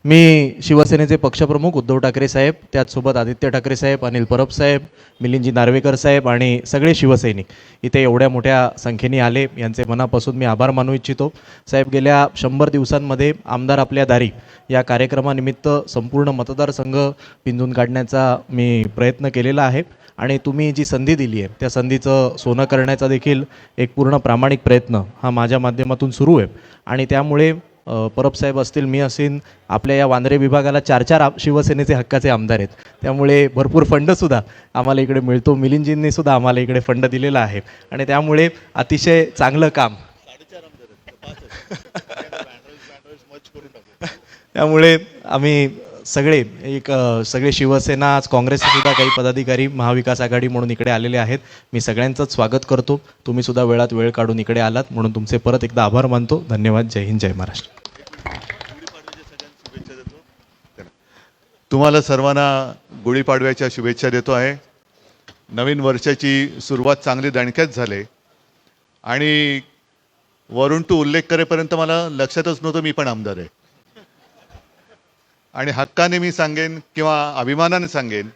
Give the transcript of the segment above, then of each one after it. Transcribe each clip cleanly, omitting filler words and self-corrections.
मी शिवसेनेचे पक्षप्रमुख उद्धव ठाकरे साहेब, त्याचसोबत आदित्य ठाकरे साहेब, अनिल परब साहेब, मिलिंदजी नार्वेकर साहेब आणि सगळे शिवसैनिक इथे एवढ्या मोठ्या संख्येने आले, यांचे मनापासून मी आभार मानू इच्छितो. साहेब, गेल्या 100 दिवसांमध्ये आमदार आपल्या दारी या कार्यक्रमानिमित्त संपूर्ण मतदारसंघ पिंजून काढण्याचा मी प्रयत्न केलेला आहे आणि तुम्ही जी संधी दिली आहे त्या संधीचं सोनं करण्याचा देखील एक पूर्ण प्रामाणिक प्रयत्न हा माझ्या माध्यमातून सुरू आहे. आणि त्यामुळे परब साहेब असतील, मी असेन, आपल्या या वांद्रे विभागाला 4 शिवसेनेचे हक्काचे आमदार आहेत, त्यामुळे भरपूर फंडसुद्धा आम्हाला इकडे मिळतो. मिलिंदजींनीसुद्धा आम्हाला इकडे फंड दिलेला आहे आणि त्यामुळे अतिशय चांगलं काम त्यामुळे आम्ही सगळे शिवसेना, काँग्रेसचे सुद्धा काही पदाधिकारी, महाविकास आघाडी म्हणून इकडे आलेले आहेत. मी सगळ्यांचंच स्वागत करतो. तुम्ही सुद्धा वेळात वेळ काढून इकडे आलात म्हणून तुमचे परत एकदा आभार मानतो. धन्यवाद. जय हिंद, जय महाराष्ट्र. तुम्हाला सर्वांना गुढीपाडव्याच्या शुभेच्छा देतो आहे. नवीन वर्षाची सुरुवात चांगली दणक्यात झाली आणि वरून तू उल्लेख करेपर्यंत मला लक्षातच नव्हतं मी पण आमदार आहे. आणि हक्काने मी सांगेन किंवा अभिमानाने सांगेन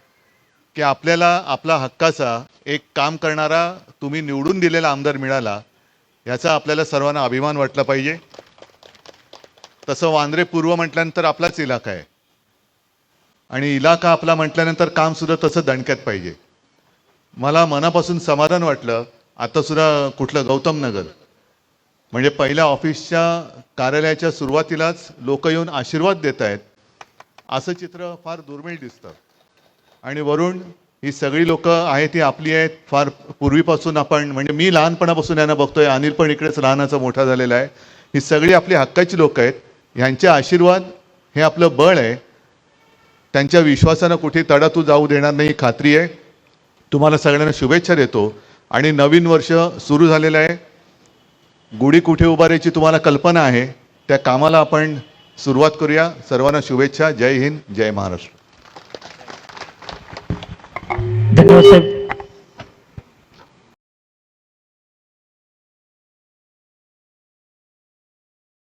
की आपल्याला आपला हक्काचा एक काम करणारा तुम्ही निवडून दिलेला आमदार मिळाला, याचा आपल्याला सर्वांना अभिमान वाटला पाहिजे. तसं वांद्रे पूर्व म्हटल्यानंतर आपलाच इलाका आहे आणि इलाका आपला म्हटल्यानंतर कामसुद्धा तसं दणक्यात पाहिजे. मला मनापासून समाधान वाटलं. आतासुद्धा कुठलं गौतम नगर म्हणजे पहिल्या ऑफिसच्या कार्यालयाच्या सुरुवातीलाच लोक येऊन आशीर्वाद देत आहेत, असं चित्र फार दुर्मिळ दिसतं. आणि वरून ही सगळी लोक आहेत ती आपली आहेत. फार पूर्वीपासून आपण म्हणजे मी लहानपणापासून यांना बघतोय, अनिल पण इकडेच लहानाचा मोठा झालेला आहे. ही सगळी आपली हक्काची लोक आहेत. ह्यांचे आशीर्वाद हे आपलं बळ आहे. त्यांच्या विश्वासानं कुठे तडातू जाऊ देणार नाही, खात्री आहे. तुम्हाला सगळ्यांना शुभेच्छा देतो. आणि नवीन वर्ष सुरू झालेलं आहे. गुढी कुठे उभारायची तुम्हाला कल्पना आहे, त्या कामाला आपण सुरुवात करूया. सर्वांना शुभेच्छा. जय हिंद, जय महाराष्ट्र. धन्यवाद साहेब.